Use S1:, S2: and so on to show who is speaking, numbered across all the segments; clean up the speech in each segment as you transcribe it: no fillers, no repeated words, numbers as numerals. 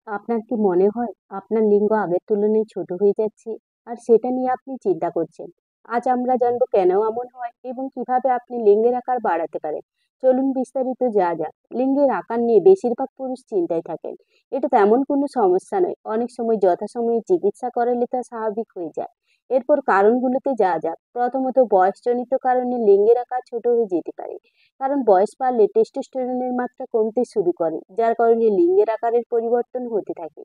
S1: আপনার কি মনে হয় আপনার লিঙ্গ আগের তুলনায় ছোট হয়ে যাচ্ছে আর সেটা নিয়ে আপনি চিন্তা করছেন? আজ আমরা জানবো কেন এমন হয় এবং কিভাবে আপনি লিঙ্গের আকার বাড়াতে পারেন। চলুন বিস্তারিত যা যাক। লিঙ্গের আকার নিয়ে বেশিরভাগ পুরুষ চিন্তায় থাকেন। এটা তেমন কোনো সমস্যা নয়, অনেক সময় যথাসময়ে চিকিৎসা করালে তা স্বাভাবিক হয়ে যায়। এরপর কারণগুলোতে যা যাক। প্রথমত, বয়সজনিত কারণে লিঙ্গের আকার ছোট হয়ে যেতে পারে। কারণ বয়স বাড়লে টেস্টোস্টেরনের মাত্রা কমতে শুরু করে, যার কারণে লিঙ্গের আকারের পরিবর্তন হতে থাকে।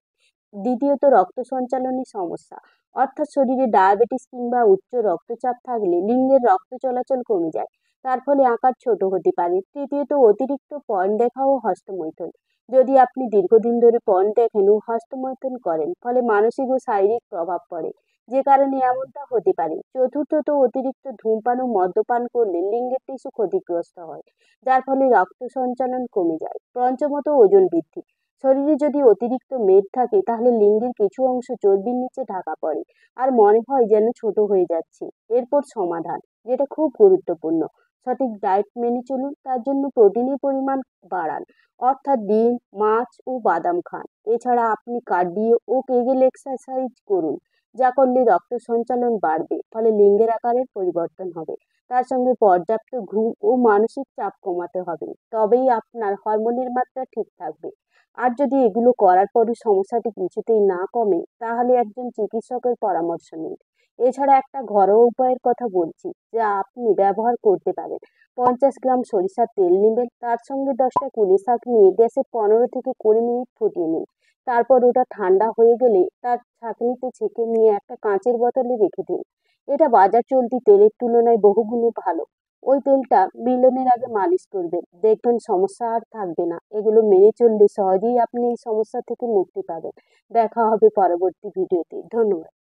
S1: দ্বিতীয়ত, রক্ত সঞ্চালনের সমস্যা, অর্থাৎ শরীরে ডায়াবেটিস কিংবা উচ্চ রক্তচাপ থাকলে লিঙ্গের রক্ত চলাচল কমে যায়। তার ফলে আকার ছোট হতে পারে। তৃতীয়ত, অতিরিক্ত পর্ন দেখা ও হস্তমৈথুন, যদি আপনি দীর্ঘদিন ধরে পর্ন দেখেন ও হস্তমৈথুন করেন, ফলে মানসিক ও শারীরিক প্রভাব পড়ে, যে কারণে এমনটা হতে পারে। চতুর্থত, অতিরিক্ত ধূমপান ও মদ্যপান করলে লিঙ্গের টিস্যু ক্ষতিগ্রস্ত হয়, যার ফলে রক্ত সঞ্চালন কমে যায়। পঞ্চমত, ওজন বৃদ্ধি, শরীরে যদি অতিরিক্ত মেদ থাকে তাহলে লিঙ্গের কিছু অংশ চর্বির নিচে ঢাকা পড়ে আর মনে হয় যেন ছোট হয়ে যাচ্ছে। এরপর সমাধান, যেটা খুব গুরুত্বপূর্ণ, সঠিক ডায়েট মেনে চলুন। তার জন্য প্রোটিনের পরিমাণ বাড়ান, অর্থাৎ ডিম, মাছ ও বাদাম খান। এছাড়া আপনি কার্ডিও ও কেগেল এক্সারসাইজ করুন, যা করলে রক্ত সঞ্চালন বাড়বে, ফলে লিঙ্গের আকারের পরিবর্তন হবে। তার সঙ্গে পর্যাপ্ত ঘুম ও মানসিক চাপ কমাতে হবে, তবেই আপনার হরমোনের মাত্রা ঠিক থাকবে। আর যদি এগুলো করার পরও সমস্যাটি কিছুতেই না কমে, তাহলে একজন চিকিৎসকের পরামর্শ নিন। এছাড়া একটা ঘরোয়া উপায়ের কথা বলছি, যা আপনি ব্যবহার করতে পারেন। 50 গ্রাম সরিষার তেল নেবেন, তার সঙ্গে 10টা কুলি শাক নিয়ে গ্যাসে 15 থেকে 20 মিনিট ফুটিয়ে নিন। তারপর ওটা ঠান্ডা হয়ে গেলে তার ছাঁকনিতে ছেঁকে নিয়ে একটা কাঁচের বোতলে রেখে দিন। এটা বাজার চলতি তেলের তুলনায় বহুগুণে ভালো। ওই তেলটা মিলনের আগে মালিশ করবেন, দেখবেন সমস্যা আর থাকবে না। এগুলো মেনে চললে সহজেই আপনি এই সমস্যা থেকে মুক্তি পাবেন। দেখা হবে পরবর্তী ভিডিওতে। ধন্যবাদ।